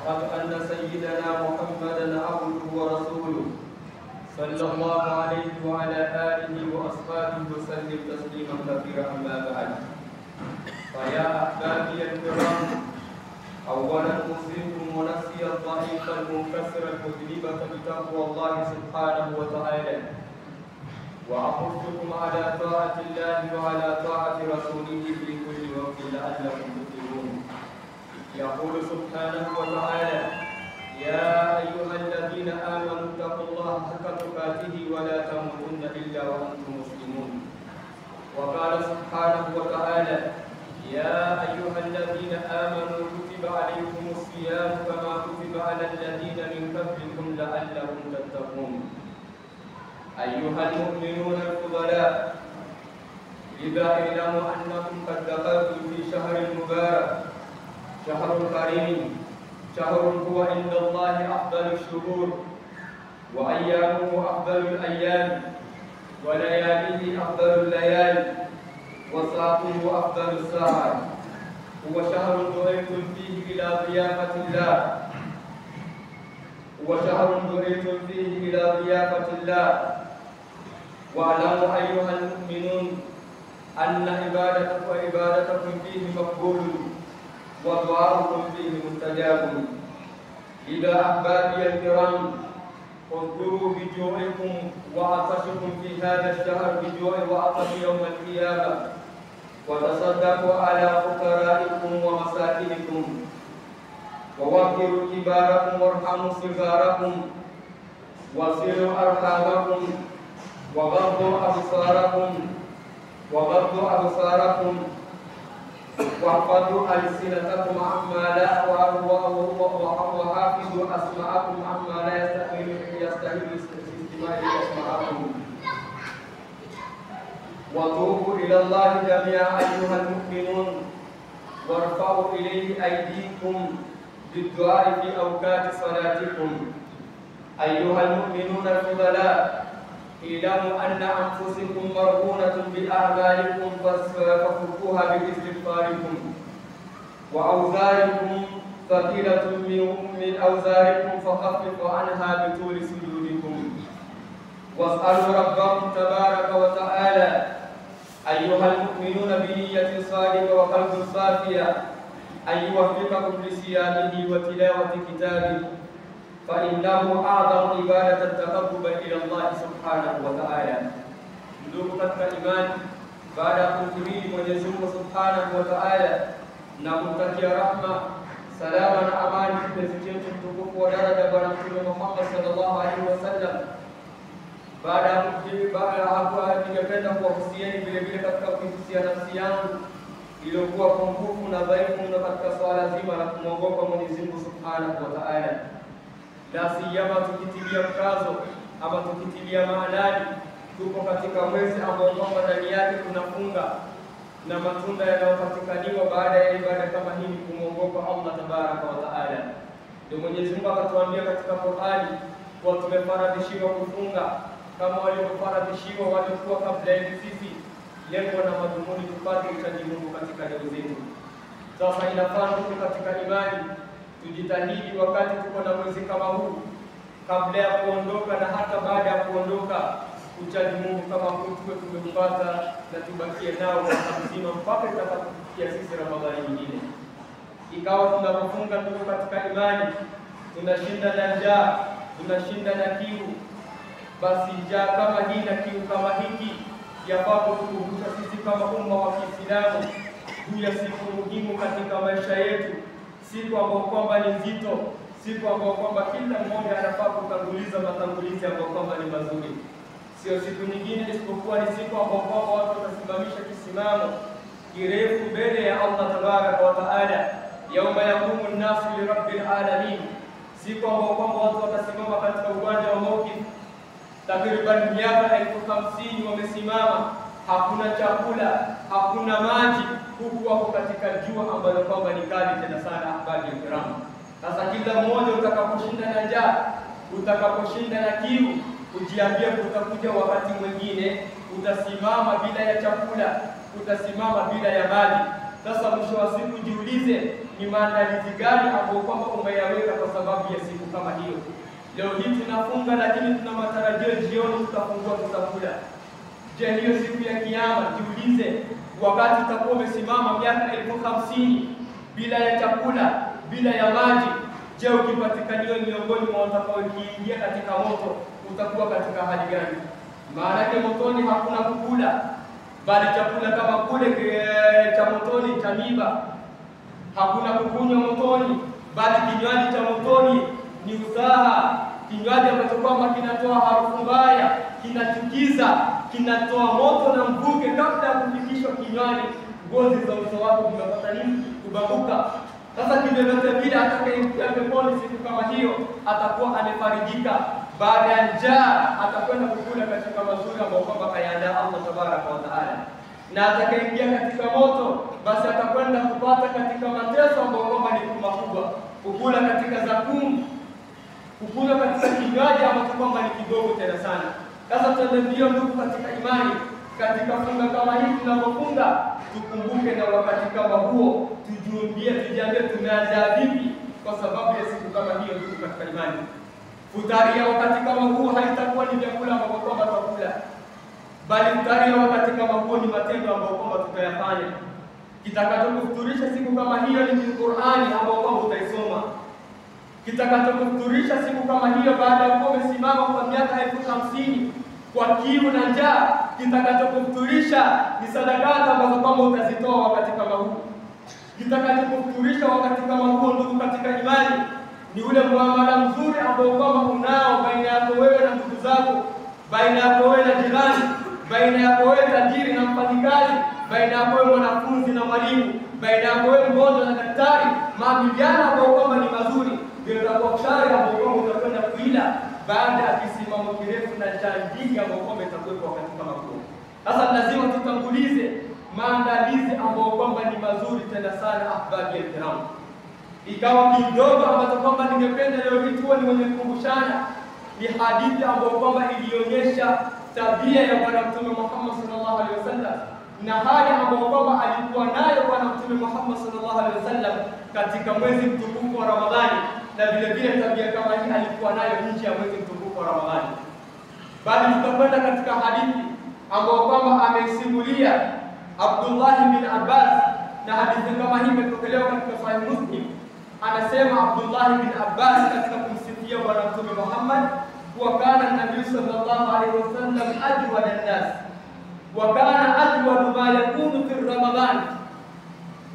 وأشهد أن سيدنا محمدا عبده ورسوله صلى الله عليه وعلى آله وأصحابه وسلم تسليما كثيرا. أما بعد، فيا أحبابي الكرام، أولا أوصيكم ونفسي الضعيفة المنكسرة المذنبة بتقوى الله سبحانه وتعالى، وأحثكم على طاعة الله وعلى طاعة رسوله في كل وقت لعلكم تفلحون. يقول سبحانه وتعالى: يا أيها الذين آمنوا اتقوا الله حق تقاته ولا تموتن إلا وأنتم مسلمون. وقال سبحانه وتعالى: يا أيها الذين آمنوا كتب عليكم الصيام كما كتب على الذين من قبلكم لعلكم تتقون. أيها المؤمنون الفضلاء، إذا اعلموا أنكم قد دخلتم في شهر مبارك، شهر كريم، شهر هو عند الله أفضل الشهور، وأيامه أفضل الأيام، ولياليه أفضل الليالي، وساعته أفضل الساعات. هو شهر دعيتم فيه إلى ضيافة الله، هو شهر دعيتم فيه إلى ضيافة الله. واعلموا أيها المؤمنون أن عبادتكم فيه مقبول، ودعاؤكم فيه مستجاب. إذا أحبابي الكرام، اذكروا بجوعكم وعطشكم في هذا الشهر بجوع وعطش يوم القيامة، وتصدقوا على فقرائكم ومساكنكم، ووقروا كباركم وارحموا صغاركم، وصلوا أرحامكم، وغضوا أبصاركم، واحفظوا ألسنتكم عما لا، وحافظوا أسماءكم عما لا يستحيل استماع أسماءكم. وتوبوا إلى الله جميعا أيها المؤمنون، وارفعوا إليه أيديكم بالدعاء في أوقات صلاتكم. أيها المؤمنون الفضلاء، اعلموا أن أنفسكم مرهونة بأعمالكم ففكوها باستغفاركم، وأوزاركم ثقيلة من أوزاركم فخففوا عنها بطول سجودكم. واسألوا ربكم تبارك وتعالى أيها المؤمنون بنية صادقة وقلب صافية أن يوفقكم لصيامه وتلاوة كتابه، فإنه أعظم عبادة تقرب إلى الله سبحانه وتعالى. Ndugu katika imani, baada ya kumhimidi Mwenyezi Mungu Subhanahu wa Ta'ala na kumtakia rahma, salama na amani kipenzi chetu mtukufu wa daraja Bwana Mtume Muhammad sallallahu alaihi wasallam, baada ya hapo ningependa kuwahusieni vile vile katika kuhusia nafsi yangu iliyokuwa pungufu na dhaifu mno katika swala zima la kumwogopa Mwenyezi Mungu Subhanahu wa Ta'ala, la siyama tukitilia mkazo ama tukitilia maanani tuko katika mwezi ambao kwamba ndani yake tunafunga, na matunda yanayopatikaniwa baada ya ibada kama hii ni kumwogopa Allah tabaraka wa taala. Ndio Mwenyezi Mungu akatuambia katika Qur'ani kuwa tumefaradhishiwa kufunga kama walivyofaradhishiwa waliokuwa kabla yetu sisi, lengo na madhumuni tupate uchaji Mungu katika leo zetu. Sasa inafaa tuko katika imani tujitahidi wakati tuko na mwezi kama huu, kabla ya kuondoka na hata baada ya kuondoka, uchaji Mungu kama huu tuwe tumeupata na tubakie nao kwa mzima mpaka itakapofikia sisi Ramadhani nyingine. Ikawa tunapofunga tuko katika imani, tunashinda na njaa, tunashinda na kiu, basi njaa kama hii na kiu kama hiki yafaa kutukumbusha sisi kama umma wa Kiislamu juu ya siku muhimu katika maisha yetu, siku ambayo kwamba ni nzito, siku ambayo kwamba kila mmoja anafaa kutanguliza matangulizi ambayo kwamba ni mazuri. Sio siku nyingine isipokuwa ni siku ambayo kwamba watu watasimamisha kisimamo kirefu mbele ya Allah tabaraka wa taala, yauma yaqumu an-nasu li rabbil alamin, siku ambayo kwamba watu watasimama katika uwanja wa mauti, takriban miaka 50 wamesimama, hakuna chakula, hakuna maji, huku wako katika jua ambalo kwamba ni kali tena sana. Ahbadi kiram, sasa kila mmoja utakaposhinda na njaa, utakaposhinda na kiu, ujiambie kutakuja wakati mwingine utasimama bila ya chakula, utasimama bila ya maji. Sasa mwisho wa siku jiulize, ni maandalizi gani ambayo kwamba umeyaweka sababu ya siku kama hiyo. Leo hii tunafunga, lakini tuna matarajio jioni tutafungua, tutakula. Je, hiyo siku ya kiyama, jiulize, wakati utakuwa umesimama miaka 50,000 bila ya chakula, bila ya maji, je, ukipatikaniwa miongoni mwa watakaoingia katika moto, utakuwa katika hali gani? Maana yake motoni hakuna kukula, bali chakula kama kule cha motoni cha miba. Hakuna kukunywa motoni, bali kinywaji cha motoni ni usaha, kinywaji ambacho kwamba kinatoa harufu mbaya, kinachukiza, kinatoa moto na mvuke. Kabla ya kufikishwa kinywaji, ngozi za uso wako zimepata nini? Kubabuka. Sasa kivyovyote vile atakayeingia peponi siku kama hiyo atakuwa amefarijika. Baada ya njaa atakwenda kukula katika mazuri ambayo kwamba kayaandaa Allah tabaraka wa taala. Na atakayeingia katika moto basi atakwenda kupata katika mateso ambayo kwamba ni makubwa, kukula katika zakum, kukula katika kinywaji ambacho kwamba ni kidogo tena sana. Sasa tuendelee ndugu katika imani, katika funga kama hii tunapofunga, tukumbuke na wakati kama huo tujiambie tumeandaa vipi kwa sababu ya siku kama hiyo ndugu katika imani. Futari ya wakati kama huo haitakuwa ni vyakula ambavyo kwamba tutakula, bali futari ya wakati kama huo ni matendo ambayo kwamba tutayafanya. Kitakachokufuturisha siku kama hiyo ni Qur'ani ambayo kwamba utaisoma. Kitakachokufuturisha siku kama hiyo baada ya kuwa umesimama kwa miaka 50,000 kwa kiu na njaa, kitakachokufuturisha ni sadaka ambazo kwamba utazitoa wakati kama huu. Kitakachokufuturisha wakati kama huo ndugu katika imani ni ule muamala mzuri ambao kwamba unao baina yako wewe na ndugu zako, baina yako wewe na jirani, baina yako wewe tajiri na mfanyikazi, baina yako wewe mwanafunzi na mwalimu, baina yako wewe mgonjwa na daktari. Maamiliano ambayo kwamba ni mazuri ndio itakuwa shari ambayo kwamba utakwenda kuila baada ya kisimamo kirefu na njaa nyingi ambayo kwamba itakuwepo wakati kama huo. Sasa lazima tutangulize maandalizi ambayo kwamba ni mazuri tena sana. Ahbabi alkiram, ikawa kidogo ambacho kwamba ningependa leo hii tuwe ni mwenye kukumbushana ni hadithi ambayo kwamba ilionyesha tabia ya Bwana Mtume Muhammad sallallahu alaihi wasallam na hali ambayo kwamba alikuwa nayo Bwana Mtume Muhammad sallallahu alaihi wasallam katika mwezi mtukufu wa Ramadhani, na vile vile tabia kama hii alikuwa nayo nje ya mwezi mtukufu wa Ramadhani. Bali tutakwenda katika hadithi ambayo kwamba amesimulia Abdullah bin Abbas, na hadithi kama hii imepokelewa katika Sahih Muslim. Anasema Abdullah bin Abbas katika kumsifia Bwana Mtume Muhammad, wa kana Nabii sallallahu alaihi wasallam ajwad an-nas wa kana ajwad ma yakunu fi Ramadan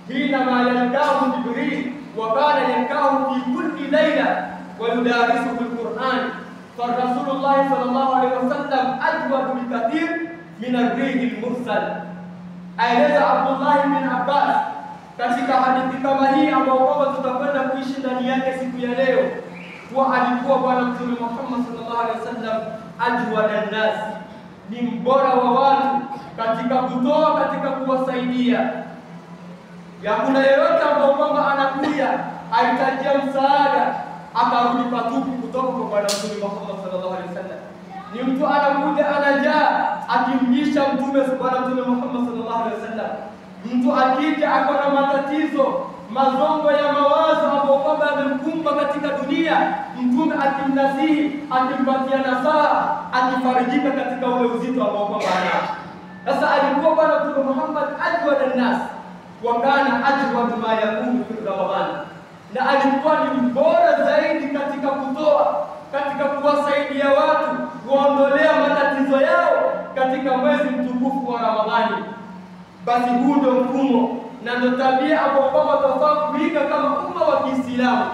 hina ma yalqahu Jibril wa kana yalqahu fi kulli layla wa yudarisuhu al-Qur'an. Fa Rasulullah sallallahu alaihi wasallam ajwad bikathir min ar-rih al-mursal. Aeleza Abdullah bin Abbas katika hadithi kama hii ambayo kwamba tutakwenda kuishi ndani yake siku ya leo, kwa alikuwa Bwana Mtume Muhammad sallallahu alaihi wasallam ajwadan nas, ni mbora wa watu katika kutoa, katika kuwasaidia. Hakuna yeyote ambaye kwamba anakuja ahitajia msaada akarudi patupu kutoka kwa Bwana Mtume Muhammad sallallahu alaihi wasallam. Ni mtu anakuja anajaa akimlisha Mtume Bwana Mtume Muhammad sallallahu alaihi wasallam. Mtu akija akona matatizo, mazongo ya mawazo ambayo kwamba yamemkumba katika dunia, Mtume akimnasihi, akimpatia nasaha, akifarijika katika ule uzito ambao kwamba anao. Sasa alikuwa Bwana Mtume Muhammad ajwad an-nas wa kana ajwad ma yakunu fi Ramadhan, na alikuwa ni mbora zaidi katika kutoa, katika kuwasaidia watu, kuondolea matatizo yao katika mwezi mtukufu wa Ramadhani. Basi huu ndio mfumo na ndio tabia ambayo kwamba tunafaa kuiga kama umma wa Kiislamu.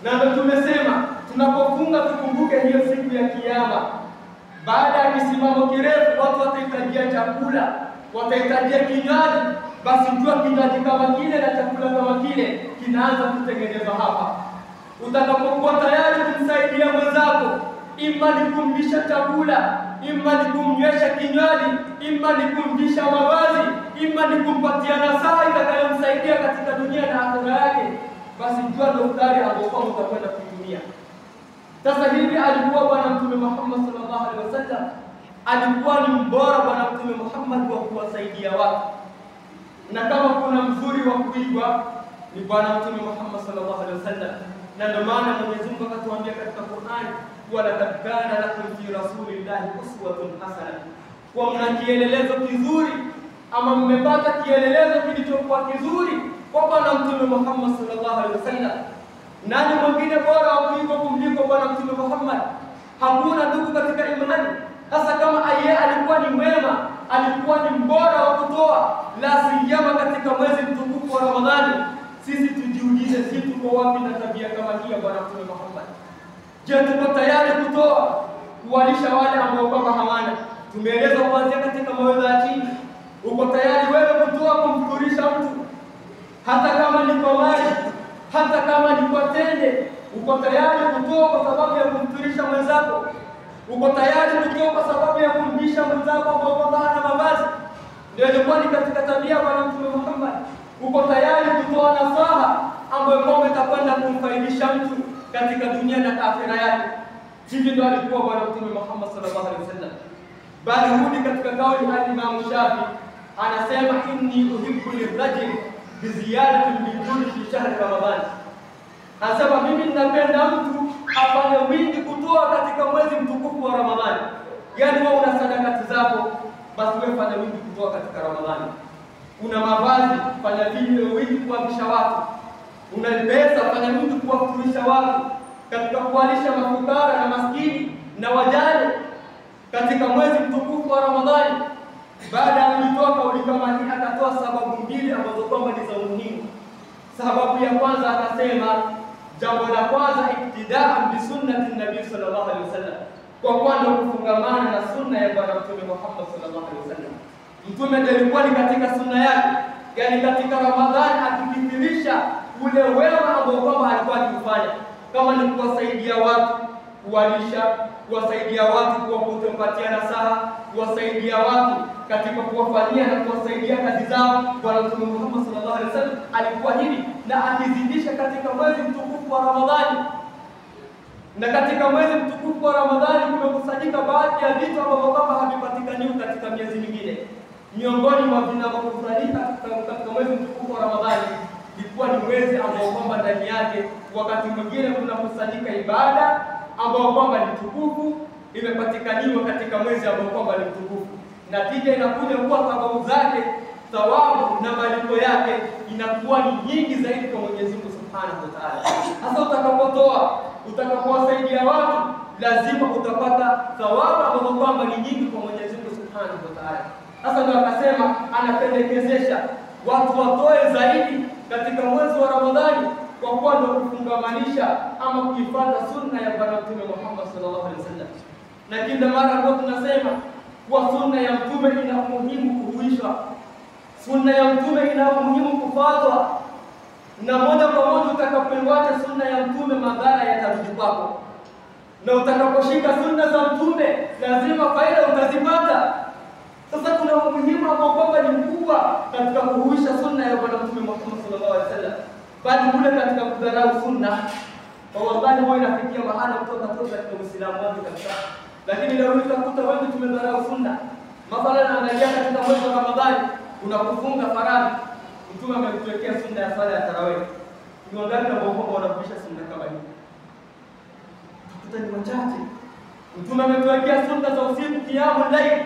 Na ndio tumesema tunapofunga tukumbuke hiyo siku ya kiyama. Baada ya kisimamo kirefu watu watahitajia chakula, watahitajia kinywaji. Basi jua kinywaji kama kile na chakula kama kile kinaanza kutengenezwa hapa. Utakapokuwa tayari kumsaidia mwenzako, ima ni kumlisha chakula, ima ni kumnywesha kinywaji, ima ni kumvisha mavazi, ima ni kumpatia nasaha itakayomsaidia katika dunia na akhera yake, basi jua daftari ambao utakwenda kutumia. Sasa hivi alikuwa Bwana Mtume Muhammad sallallahu alaihi wasallam, alikuwa ni mbora Bwana Mtume Muhammad wa kuwasaidia watu. Na kama kuna mzuri wa kuigwa ni Bwana Mtume Muhammad sallallahu alaihi wasallam. Na ndio maana Mwenyezi Mungu akatuambia katika Qur'an, wa laqad kana lakum fi rasulillahi uswatun hasana, kwa mna kielelezo kizuri ama mmepata kielelezo kilichokuwa kizuri kwa Bwana Mtume Muhammad sallallahu alaihi wasallam. Nani mwingine bora wa kuliko Bwana Mtume Muhammad? Hakuna ndugu katika imani. Sasa kama yeye alikuwa ni mwema, alikuwa ni mbora wa kutoa, la siyama katika mwezi mtukufu wa Ramadhani, sisi tujiulize, sisi tuko wapi na tabia kama hii ya Bwana Mtume Muhammad? Je, tuko tayari kutoa kuwalisha wale ambao kwamba hawana? Tumeeleza kuanzia katika mawaidha ya chini. Uko tayari wewe kutoa kumfuturisha mtu, hata kama ni kwa mali, hata kama ni kwa tende? Uko tayari kutoa kwa sababu ya kumfuturisha mwenzako? Uko tayari kutoa kwa sababu ya kumlisha mwenzako ambao hana mavazi? Ndio ilikuwa ni katika tabia ya Bwana Mtume Muhammad. Uko tayari kutoa nasaha ambayo kwamba itakwenda kumfaidisha mtu katika dunia na akhera yake? Hivi ndio alikuwa Bwana Mtume Muhammad sallallahu alaihi wasallam. Bali rudi katika kauli ya Imam Shafi, anasema inni uhibbu lirajul bi ziyadati al-bijud fi shahr Ramadhan. Anasema mimi ninapenda mtu afanye wingi kutoa katika mwezi mtukufu wa Ramadhani. Yaani wewe una sadakati zako, basi wewe fanya wingi kutoa katika Ramadhani. Una mavazi, fanya wingi kuamsha watu. Una pesa, fanya wingi kuwafuturisha watu katika kuwalisha mafukara na maskini na wajane katika mwezi mtukufu wa Ramadhani. Baada ya kutoa kauli kama hii, akatoa sababu mbili ambazo kwamba ni za umuhimu. Sababu ya kwanza akasema, jambo la kwanza iktidaan bi sunnati nabii sallallahu alaihi wasallam, kwa kwanza kufungamana na sunna ya Bwana Mtume Muhammad sallallahu alaihi wasallam. Mtume ndiye alikuwa ni katika sunna yake, yani katika Ramadhani akikithirisha ule wema ambao kwamba alikuwa akifanya, kama ni kuwasaidia watu, kuwalisha, kuwasaidia watu kwa kumpatia nasaha, kuwasaidia watu katika kuwafanyia na kuwasaidia kazi zao. Bwana Mtume Muhammad sallallahu alaihi wasallam alikuwa hivi, na akizidisha katika mwezi mtukufu wa Ramadhani. Na katika mwezi mtukufu wa Ramadhani kumekusanyika baadhi ya vitu ambavyo kama havipatikani katika miezi mingine. Miongoni mwa vinavyokusanyika katika mwezi mtukufu wa Ramadhani ilikuwa ni mwezi ambao kwamba ndani yake wakati mwingine kunakusanyika ibada ambao kwamba ni tukufu, imepatikaniwa katika mwezi ambao kwamba ni mtukufu. Natija inakuja kuwa sababu zake, thawabu na malipo yake inakuwa ni nyingi zaidi kwa Mwenyezi Mungu Subhanahu wa Ta'ala. Hasa utakapotoa, utakapowasaidia watu, lazima utapata thawabu ambazo kwamba ni nyingi kwa Mwenyezi Mungu Subhanahu wa Ta'ala. Sasa ndio akasema anapendekezesha watu watoe zaidi katika mwezi wa Ramadhani, kwa kuwa ndio kufungamanisha ama kuifuata sunna ya Bwana Mtume Muhammad sallallahu alaihi wasallam. Na kila mara kwa tunasema kwa sunna ya Mtume ina umuhimu kuhuishwa, sunna ya Mtume ina umuhimu kufuatwa, na moja kwa moja utakapoifuata sunna ya Mtume madhara yatarudi kwako, na utakaposhika sunna za Mtume lazima faida utazipata. Sasa kuna umuhimu ambao kwamba ni mkubwa katika kuhuisha sunna ya Bwana Mtume Muhammad sallallahu alaihi wasallam, bali kule katika kudharau sunna, kwa wallahi huwa inafikia mahala kutoka katika Uislamu wangu kabisa. Lakini leo utakuta wengi tumedharau sunna. Mathalan, angalia katika mwezi wa Ramadhani unapofunga faradhi, Mtume ametuwekea sunna ya sala ya tarawih. Ni wangapi ambao wanakuisha sunna kama hii? Utakuta ni wachache. Mtume ametuwekea sunna za usiku, qiyamul layl,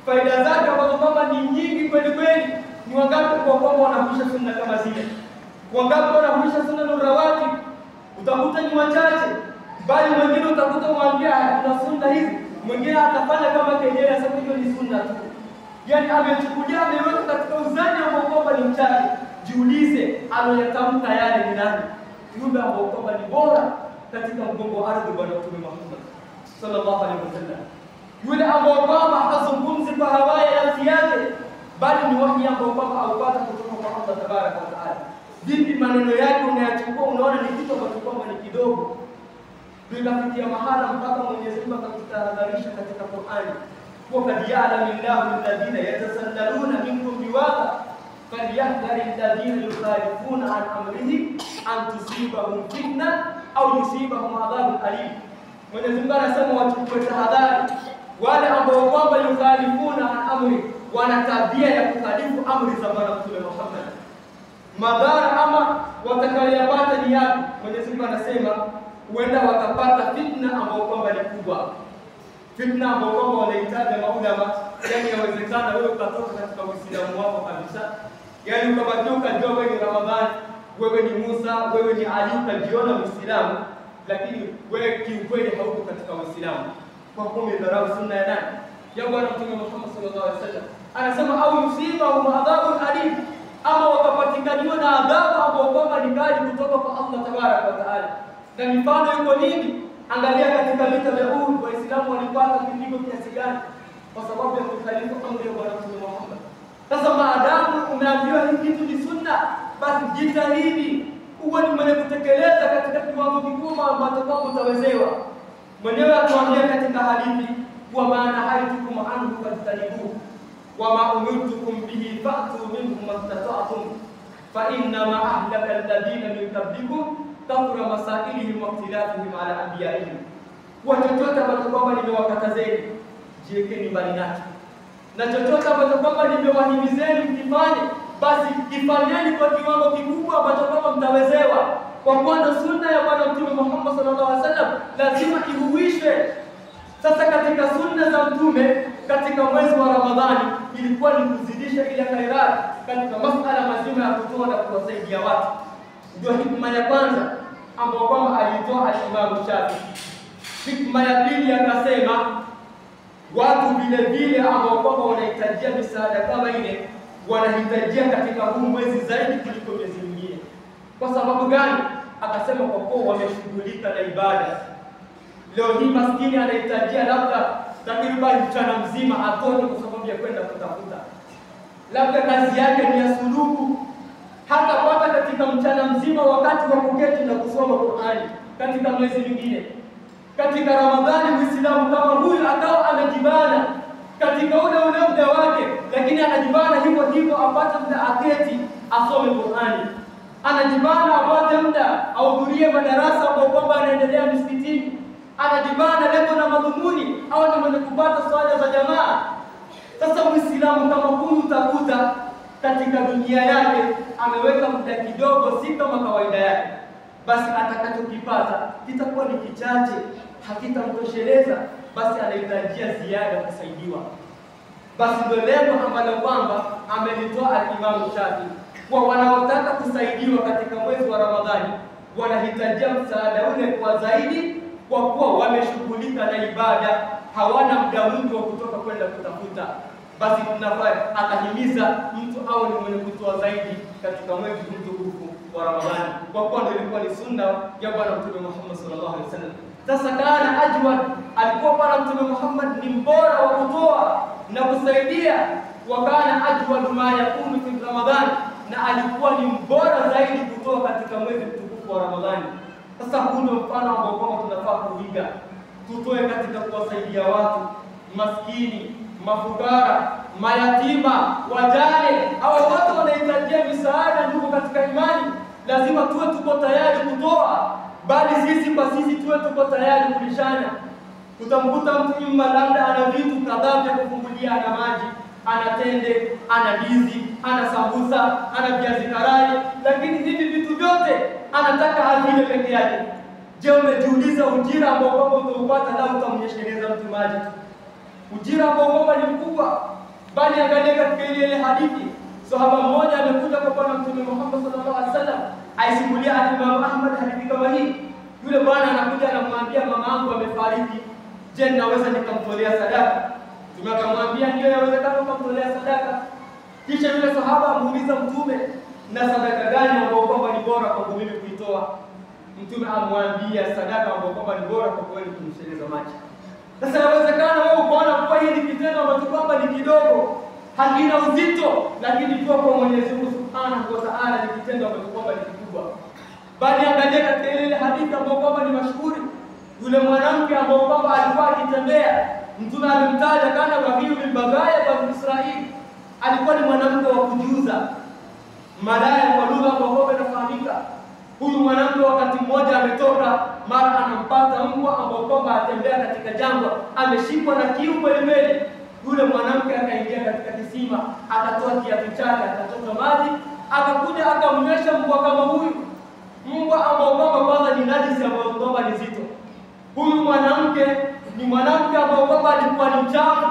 faida zake ambazo kwamba ni nyingi kweli kweli. Ni wangapi kwa kwamba wanakuisha sunna kama zile? Wangapi wanakuisha sunna na rawati? Utakuta ni wachache. Bali mwingine utakuta umwambia kuna sunna hizi, mwingine atafanya kama kejeli, sasa hiyo ni sunna tu. Yaani amechukulia ameweka katika uzani ambao kwamba ni mchache. Jiulize, aloyatamka yale ni nani? Yule ambao kwamba ni bora katika mgongo wa ardhi, Bwana Mtume Muhammad sallallahu alaihi wasallam. Yule ambao kwamba hazungumzi kwa hawaya ya nafsi yake, bali ni wahi ambao kwamba aupata kutoka kwa Allah tabaraka wa taala. Vipi maneno yake unayachukua, unaona ni kitu ambacho kwamba ni kidogo. Tunafikia mahala mpaka Mwenyezi Mungu akatutahadharisha katika Qur'ani, kwa kad ya'lamu Allahu alladhina yatasallaluna minkum biwaqa falyahdhari alladhina yukhalifuna an amrihi an tusibahum fitna au yusibahum adhabun alim. Mwenyezi Mungu anasema wachukue tahadhari wale ambao kwamba yukhalifuna an amri, wana tabia ya kukhalifu amri za Bwana Mtume Muhammad. Madhara ama watakayopata ni yapi? Mwenyezi Mungu anasema huenda watapata fitna ambayo kwamba ni kubwa, fitna ambayo kwamba wanahitaji maulama. Yani yawezekana wewe ukatoka katika Uislamu wako kabisa, yani ukabakia ukajua wewe ni Ramadhani, wewe ni Musa, wewe ni Ali, ukajiona Muislamu, lakini wewe kiukweli hauko katika Uislamu kwa kuwa umedharau sunna ya nani? Ya Bwana Mtume Muhammad sallallahu alaihi wasallam. Anasema au yusiba adhabun alim, ama wakapatikaniwa na adhabu ambayo kwamba ni kali kutoka kwa Allah tabaraka wa taala. Na mifano iko nini? Angalia katika vita vya Uhud, Waislamu walipata kipigo kiasi gani kwa sababu ya kukhalifu amri ya Bwana Mtume Muhammad. Sasa maadamu umeambiwa hii kitu ni sunna, basi jitahidi uwe ni mwenye kutekeleza katika kiwango kikubwa ambacho kwamba utawezewa. Mwenyewe atuambia katika hadithi kwa maana haitukum anhu fajtanibuhu wa ma umirtukum bihi fa'tu minhu mastata'tum fa inna ma ahlaka alladhina min qablikum kathura masailihim wa ikhtilafihim ala anbiya'ihim. Kwa chochote ambacho kwamba nimewakatazeni jiwekeni mbali nacho, na chochote ambacho kwamba nimewahimizeni mkifanye basi kifanyeni kwa kiwango kikubwa ambacho kwamba mtawezewa. Kwa kuwa sunna ya Bwana Mtume Muhammad sallallahu alaihi wasallam lazima ihuishwe. Sasa katika sunna za Mtume katika mwezi wa Ramadhani ilikuwa ni kuzidisha ile khairat katika masuala mazima ya kutoa na kuwasaidia watu. Ndio hikma ya kwanza ambayo kwamba alitoa al-Imam Shafi. Hikma ya pili akasema watu vile vile ambao kwamba wanahitajia misaada kama ile wanahitajia katika huu mwezi zaidi kuliko miezi mingine. Kwa sababu gani? Akasema kwa kuwa wameshughulika na ibada. Leo hii maskini anahitajia labda takriban mchana mzima atoke kwa sababu ya kwenda kutafuta, labda kazi yake ni ya suluku, hata pata katika mchana mzima wakati wa kuketi na kusoma Qur'ani katika mwezi mwingine. Katika Ramadhani Muislamu kama huyu akawa amejibana katika ule muda wake, lakini anajibana hivyo hivyo apate muda aketi asome Qur'ani, anajibana apate muda ahudhurie madarasa ambayo kwamba anaendelea msikitini, anajibana lengo na madhumuni au na mwenye kupata swala za jamaa. Sasa Muislamu kama huyu utakuta katika dunia yake ameweka muda kidogo, si kama kawaida yake, basi atakachokipata kitakuwa ni kichache, hakitamtosheleza, basi anahitajia ziada kusaidiwa. Basi ndio lengo ambalo kwamba amelitoa al-Imam Shafi kwa wanaotaka kusaidiwa katika mwezi wa Ramadhani, wanahitajia msaada ule kwa zaidi, kwa kuwa wameshughulika na ibada, hawana muda mwingi wa kutoka kwenda kutafuta. Basi tunafaa akahimiza mtu au ni mwenye kutoa zaidi katika mwezi mtukufu wa Ramadhani, kwa kuwa ndio ilikuwa ni sunna ya Bwana Mtume Muhammad sallallahu alaihi wasallam. Sasa kana ajwad, alikuwa Bwana Mtume Muhammad ni mbora wa kutoa na kusaidia, wa kana ajwad ma yakunu fi Ramadhan, na alikuwa ni mbora zaidi kutoa katika mwezi mtukufu wa Ramadhani. Sasa huu ndio mfano ambao kwamba tunafaa kuiga, tutoe katika kuwasaidia watu maskini, mafukara, mayatima, wajane, au watu wanahitajia misaada. Ndugu katika imani, lazima tuwe tuko tayari kutoa, bali sisi kwa sisi tuwe tuko tayari kulishana. Utamkuta mtu nyuma labda ana vitu kadhaa vya kufungulia, ana maji, ana tende, ana ndizi, ana sambusa, ana viazi karai, lakini hivi vitu vyote anataka avile peke yake. Je, umejiuliza ujira ambao kwamba utaupata lau utamnyesheleza mtu maji? Ujira ambao kwamba ni mkubwa. Bali angalia katika ile hadithi, sahaba mmoja amekuja kwa Bwana Mtume Muhammad sallallahu alaihi wasallam, aisimulia Imam Ahmad hadithi kama hii. Yule bwana anakuja anamwambia, mama yangu amefariki, je, naweza nikamtolea sadaka? Mtume akamwambia ndio, inawezekana kumtolea sadaka. Kisha yule sahaba amuuliza Mtume, na sadaka gani ambayo kwamba ni bora kwa mimi kuitoa? Mtume amwambia sadaka ambayo kwamba ni bora kwa kweli kumsheleza maji. Sasa inawezekana wewe ukaona kwa hili kitendo ambacho kwamba ni kidogo, hakina uzito, lakini kwa Mwenyezi Mungu Subhanahu wa Ta'ala ni kitendo ambacho kwamba ni kikubwa. Bali angalia katika ile hadithi ambayo kwamba ni mashuhuri, yule mwanamke ambaye kwamba alikuwa akitembea, Mtume alimtaja kana wahiyu min bagaya wa Israeli. Alikuwa ni mwanamke wa kujiuza, malaya kwa lugha ambayo inafahamika. Huyu mwanamke wakati mmoja ametoka, mara anampata mbwa ambao kwamba atembea katika jangwa, ameshikwa na kiu kweli. Yule mwanamke akaingia katika kisima, akatoa kiatu chake, akachota maji, akakuja akamnywesha mbwa kama huyu. mbwa ambao kwamba kwanza ni najisi, ambao kwamba ni zito. Huyu mwanamke ni mwanamke ambao kwamba alikuwa ni mchafu,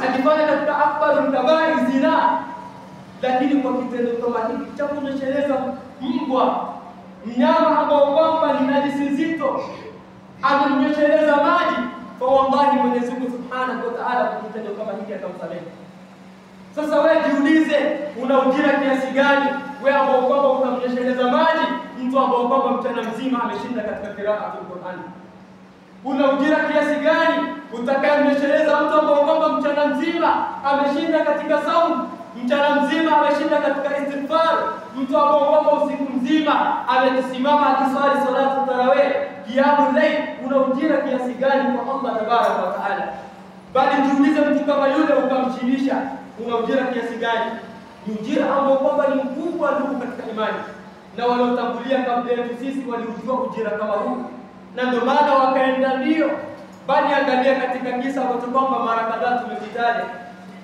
akifanya katika akbarul kabair zina, lakini kwa kitendo kama hiki cha kunyesheleza mbwa, mnyama ambao kwamba ni najisi nzito, amemnyesheleza maji, kwa wallahi Mwenyezi Mungu Subhanahu wa Ta'ala kwa kitendo kama hiki atamsamehe. Sasa wewe jiulize, una ujira kiasi gani wewe ambao kwamba unamnyesheleza maji mtu ambao kwamba mchana mzima ameshinda katika qiraatul Qur'an? Una ujira kiasi gani utakayemnyesheleza mtu ambao kwamba mchana mzima ameshinda katika saumu, mchana mzima ameshinda katika istighfar, mtu ambao kwamba usiku mzima amesimama akiswali salatu tarawih, qiyamul layl? Una ujira kiasi gani kwa Allah tabaraka wa taala? Bali jiulize, mtu kama yule ukamshindisha, una ujira kiasi gani? Ni ujira ambao kwamba ni mkubwa ndugu katika imani, na waliotangulia kabla yetu sisi waliujua ujira kama huu, na ndio maana wakaenda ndio. Bali angalia katika kisa ambacho kwamba mara kadhaa tumekitaja,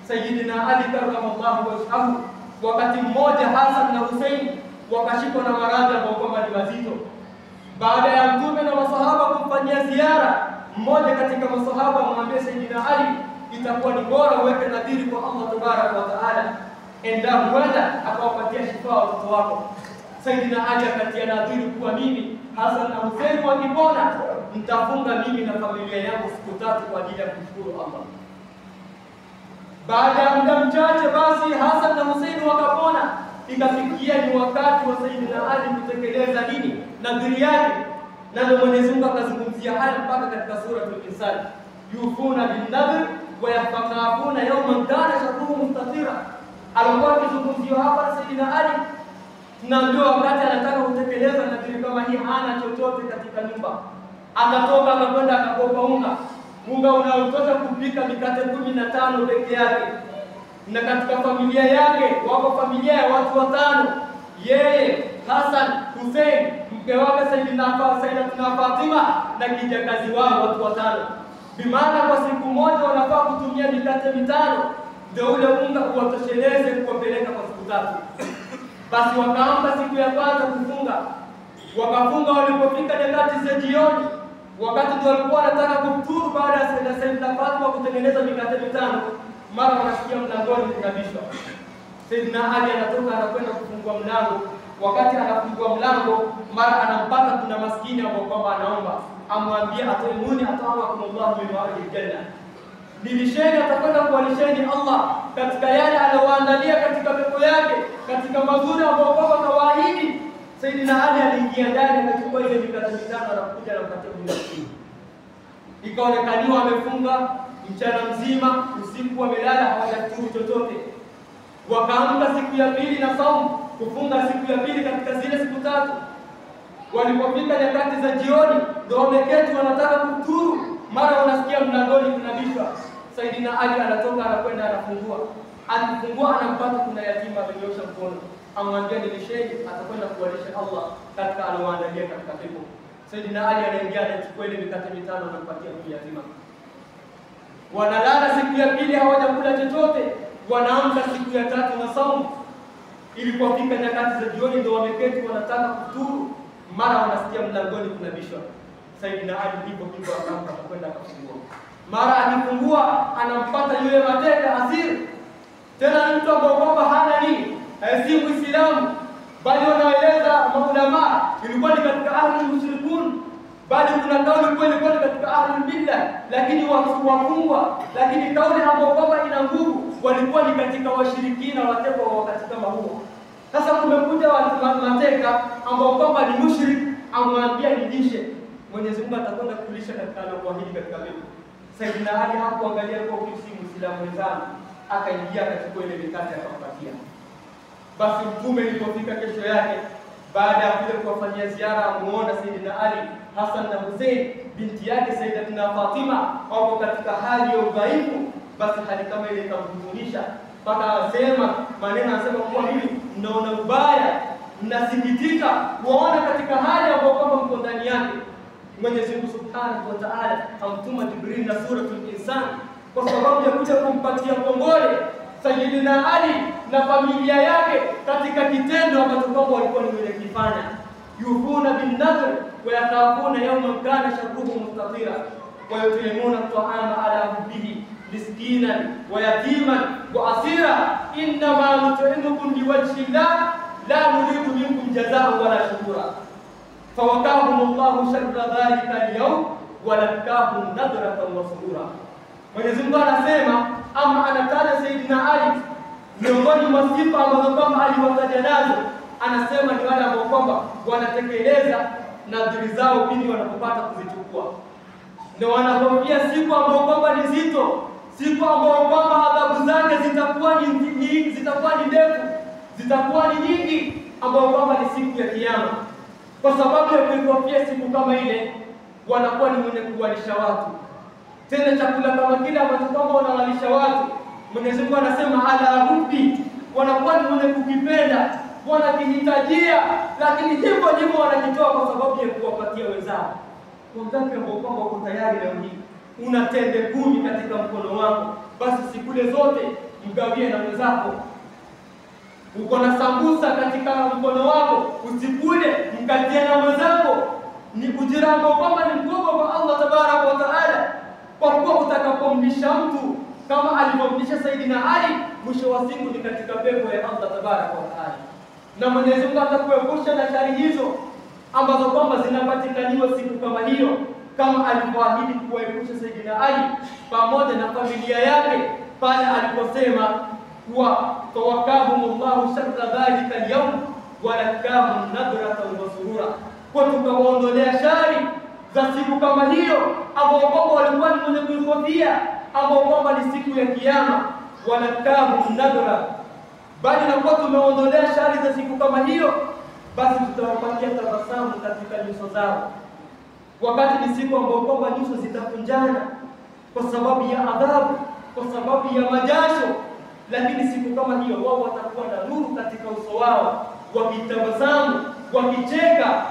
Sayyidina Ali karramallahu wajhahu, wakati mmoja Hasan na Hussein wakashikwa na maradhi ambayo kwamba ni mazito. Baada ya Mtume na masahaba kumfanyia ziara, mmoja katika masahaba amwambia Sayyidina Ali, itakuwa ni bora uweke nadhiri kwa Allah tabaraka wa taala, endapo huenda akawapatia shifa watoto wako. Sayyidina Ali akatia nadhiri kuwa mimi Hasan na Hussein wakipona nitafunga mimi na familia yangu siku 3 kwa ajili ya kumshukuru Allah. Baada ya muda mchache basi Hasan na Hussein wakapona. Ikafikia ni wakati wa Sayyidina Ali kutekeleza nini? Nadhiri yake. Na ndio Mwenyezi Mungu akazungumzia haya mpaka katika suratul Insan, yufuna bin nadhr wa yahfaquna yawman kana sharruhu mustatira. Alikuwa akizungumzia hapa na Sayyidina Ali, tunaambiwa wakati anataka kutekeleza nadhiri kama hii hana chochote katika nyumba, akatoka akakwenda akakopa unga unaotosha kupika mikate 15 peke yake, na katika familia yake wako familia ya watu 5, yeye Hasan, Hussein, mke wake Sayyidatuna Fatima na kijakazi wao, watu 5. Bimaana kwa siku moja wanafaa kutumia mikate 5 ndio ule unga uwatosheleze kuwapeleka kwa siku 3. Basi wakaanza siku ya kwanza kufunga, wakafunga. Walipofika nyakati za jioni, wakati ndio walikuwa wanataka kufuturu, baada ya Sayyidina Fatima kutengeneza mikate 5, mara wanasikia mlangoni kunabishwa. Sayyidina Ali anatoka anakwenda kufungua mlango. Wakati anafungua mlango, mara anampata kuna maskini ambao kwamba anaomba, amwambie ataimuni atawaakumullahu min wa'dil janna, nilisheni, atakwenda kuwalisheni Allah katika yale alowaandalia katika pepo yake, katika mazuri ambayo kwamba kawaahidi. Sayyidina Ali aliingia ndani akachukua ile mikate 5 na kuja na kupatia mjini. Ikaonekaniwa amefunga mchana mzima, usiku wamelala hawajafuturu chochote. Wakaamka siku ya pili na saumu, kufunga siku ya pili katika zile siku 3. Walipofika nyakati za jioni ndio wameketi wanataka kufuturu, mara wanasikia mlangoni kunabishwa. Sayyidina Ali anatoka anakwenda anafungua. Akifungua anampata kuna yatima amenyosha mkono, amwambia nilisheni, atakwenda kuwalisha Allah katika alowaandalia katika pepo. Sayyidina Ali anaingia anachukua ile mikate 5 na kupatia huyu yatima. Wanalala siku ya pili hawajakula chochote, wanaamka siku ya 3 na saumu. Ilipofika nyakati za jioni ndio wameketi wanataka kufuturu, mara wanasikia mlangoni kunabishwa. Sayyidina Ali ndipo akaamka kwenda kufungua. Mara alifungua anampata yule mateka asiri, tena mtu ambao kwamba hana nini, si Muislamu, bali wanaeleza maulama ilikuwa ni katika ahlul mushrikun, bali kuna kauli kweli kweli katika ahlul billah, lakini watu wafungwa, lakini kauli ambao kwamba ina nguvu walikuwa ni katika washirikina watekwa wa wakati kama huo. Sasa kumekuja watu mateka ambao kwamba ni mushrik, amwambia nilishe, Mwenyezi Mungu atakwenda kulisha katika alokuahidi katika pepo. Sayyidina Ali hakuangalia kwa kisi Muislamu wenzangu, akaingia akachukua ile mikate akampatia. Basi Mtume ilipofika kesho yake, baada ya kule kuwafanyia ziara, amuona Sayyidina Ali, Hasan na Hussein, binti yake Sayyidatuna Fatima wako katika hali ya udhaifu. Basi hali kama ile ikamhuzunisha, mpaka anasema maneno, anasema kwa mimi mnaona ubaya, mnasikitika kuona katika hali ambayo kama mko ndani yake. Mwenyezi Mungu Subhanahu wa Ta'ala amtuma Jibril na suratul Insan kwa sababu ya kuja kumpatia kongole Sayyidina Ali na familia yake katika kitendo ambacho kwamba walikuwa ni wenye kufanya. yufuna bin nadhr wa yakhafuna yawman kana sharruhu mustatira wa yutimuna at-ta'ama ala hubbihi miskinan wa yatiman wa asira inma nut'imukum liwajhi Allah la nuridu minkum jazaa'an wala shukura fawaqahum Allahu sharra dhalika al-yawm wa lakahum nadratan wa surura. Mwenyezi Mungu anasema ama anataja Sayyidina Ali miongoni mwa sifa ambazo kwamba aliwataja nazo, anasema ni wale ambao kwamba wanatekeleza nadhiri zao pindi wanapopata kuzichukua, na wanahofia siku ambayo kwamba ni zito, siku ambayo kwamba adhabu zake zitakuwa ni ndefu, zitakuwa ni nyingi, ambayo kwamba ni siku ya Kiyama. Kwa sababu ya kuhofia siku kama ile, wanakuwa ni mwenye kuwalisha watu tena chakula kama kile ambacho kwamba wanawalisha watu. Mwenyezi Mungu anasema ala hubbi, wanakuwa ni mwenye kukipenda, wanakihitajia, lakini hivyo ndivyo wanakitoa kwa sababu ya kuwapatia wenzao. Wangapi ambao kwamba uko tayari leo hii una tende 10 katika mkono wako, basi sikule zote mgawie na wenzako. Uko na sambusa katika mkono wako, usikule mkatie na wenzako. Ni ujira ambao kwamba ni mkubwa kwa Allah tabaraka wa taala, kwa kuwa utakapomlisha mtu kama alivyomlisha Sayyidina Ali, mwisho wa siku ni katika pepo ya Allah tabaraka wa taala. Na Mwenyezi Mungu atakuepusha na shari hizo ambazo kwamba zinapatikaniwa siku kama hiyo, kama alivyoahidi kuwaepusha Sayyidina Ali pamoja na familia yake pale aliposema kuwa tawakahumullahu sharra dhalika al-yawm wa lakahum nadratan wa surura, kwa tukawaondolea shari za siku kama hiyo ambao kwamba walikuwa ni mwenye kuhofia, ambao kwamba ni siku ya Kiyama. Walakahum nadra, bali na kwa tumeondolea shari za siku kama hiyo, basi tutawapatia tabasamu katika nyuso zao, wakati ni siku ambao kwamba nyuso zitakunjana kwa sababu ya adhabu, kwa sababu ya majasho. Lakini siku kama hiyo wao watakuwa na nuru katika uso wao, wakitabasamu, wakicheka,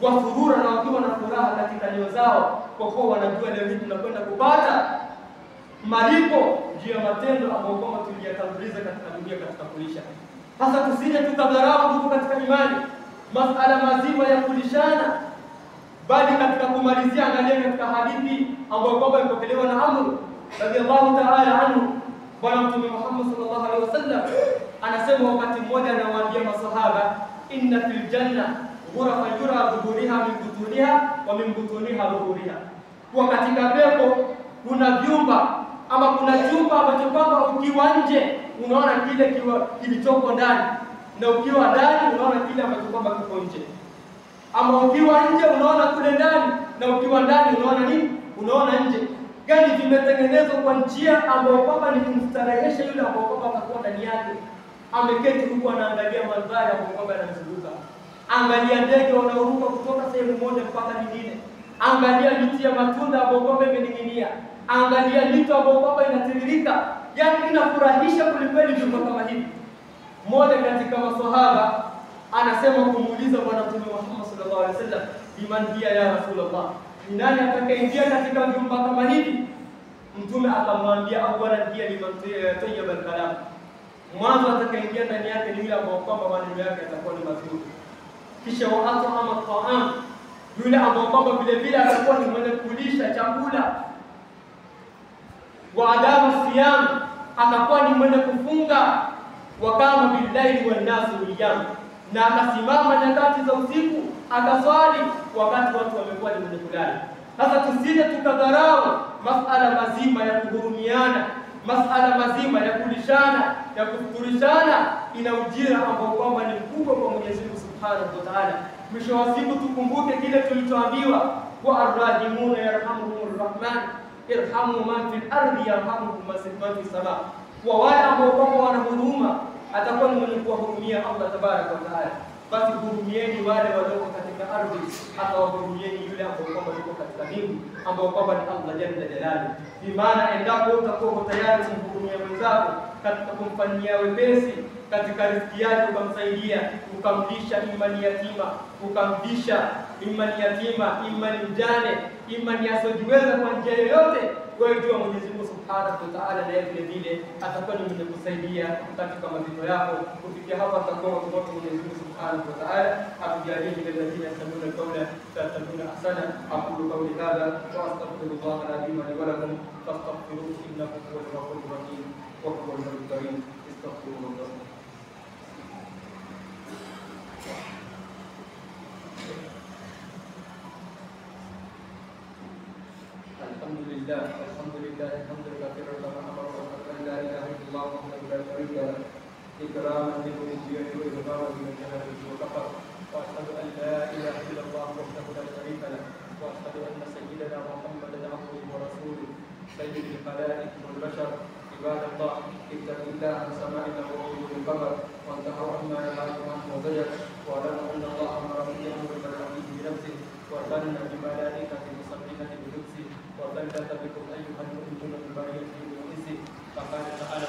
wasurura na wakiwa na furaha katika nyoyo zao, kwa kuwa wanajua leo hii tunakwenda kupata malipo juu ya matendo ambayo kwamba tuliyatanguliza katika dunia katika kulisha. Sasa tusije tukadharau ndugu katika imani masala mazima ya kulishana, bali katika kumalizia, angalia katika hadithi ambayo kwamba imepokelewa na Amr radhiallahu ta'ala anhu, Bwana Mtume Muhammad sallallahu alaihi wasallam anasema wakati mmoja anawaambia masahaba, inna fil janna ghurafa yura dhuhuriha min butuniha wa min butuniha dhuhuriha, kwa katika pepo kuna vyumba ama kuna chumba ambacho kwamba ukiwa nje unaona kile kilichoko ndani, na ukiwa ndani unaona kile ambacho kwamba kiko nje, ama ukiwa nje unaona kule ndani, na ukiwa ndani unaona nini? Unaona nje. Gani vimetengenezwa kwa njia ambayo kwamba ni kumstarehesha yule ambaye kwamba atakuwa ndani yake, ameketi huko anaangalia mandhari ambayo kwamba yanamzunguka, angalia ndege wanaoruka kutoka sehemu moja mpaka nyingine, angalia miti ya matunda ambayo kwamba imening'inia, angalia mito ambayo kwamba inatiririka, yani inafurahisha kulikweli jumba kama hivi. Mmoja katika maswahaba anasema kumuuliza Bwana Mtume Muhammad sallallahu alaihi wasallam, biman hiya ya Rasulullah, ni nani atakayeingia katika jumba kama hivi? Mtume akamwambia awwalan hiya liman tayyaba al-kalam, mwanzo atakayeingia ndani yake ni yule ambao kwamba maneno yake yatakuwa ni mazuri. Kisha wa'at'ama at-ta'am, yule ambao kwamba vile vile atakuwa ni mwenye kulisha chakula. Wa adama siyam, atakuwa ni mwenye kufunga. Wa kama billaili wan nasu niyam, na akasimama nyakati za usiku akaswali wakati watu wamekuwa ni mwenye kulala. Sasa tusije tukadharau masala mazima ya kuhurumiana, masala mazima ya kulishana, ya kufuturishana, ina ujira ambao kwamba ni mkubwa kwa Mwenyezi Mungu Subhanahu wa Ta'ala. Mwisho wa siku tukumbuke kile tulichoambiwa, wa arrahimuna yarhamuhumur rahman irhamu man fil ardi yarhamukum man fis sama, kwa wale ambao kwamba wana huruma atakuwa ni mwenye kuwahurumia Allah tabaraka wa taala. Basi hurumieni wale walioko katika ardhi, hata wahurumieni yule ambao kwamba yuko katika mbingu, ambao kwamba ni Allah jalla jalaluhu. Bi maana endapo utakuwa tayari kumhurumia mwenzako katika kumfanyia wepesi katika riziki yake ukamsaidia, ukamlisha imani yatima, ukamvisha imani yatima, imani mjane, imani asiojiweza kwa njia yoyote, wewe jua Mwenyezi Mungu Subhanahu wa Ta'ala naye vile vile atakuwa ni mwenye kusaidia katika mazito yako. Kufikia hapa tutakuwa kwa Mwenyezi Mungu Subhanahu wa Ta'ala atujalie vile vile yasamuna kaula tatabuna ahsana. Aqulu qawli hadha wa astaghfirullah al-azim li wa lakum fastaghfiruhu innahu huwal ghafurur rahim wa huwal barrul karim. Astaghfirullah. Alhamdulillah hamdan kathiran kama amara Rabbuna la ilaha illallah wahdahu la sharika lahu ikraman li kulli wa ikraman liman jahada wa kafar wa ashhadu an la ilaha illallah wahdahu la sharika lahu wa ashhadu anna sayyidana Muhammadan abduhu wa rasuluhu sayyidul khalaiq wal bashar ibadallah ittaqillaha sama'ina wa qulul qamar wa antahu amma ya'lamu wa zajar wa anna Allah amara bil ma'ruf bi nafsihi wa sanna bi malaikatihi musabbihati bi nafsihi وَبَلَّغَ بِكُمْ أَيُّهَا الْمُؤْمِنُونَ بِمَا يَجْرِي مِنْ إِنْسِ فَقَالَ تَعَالَى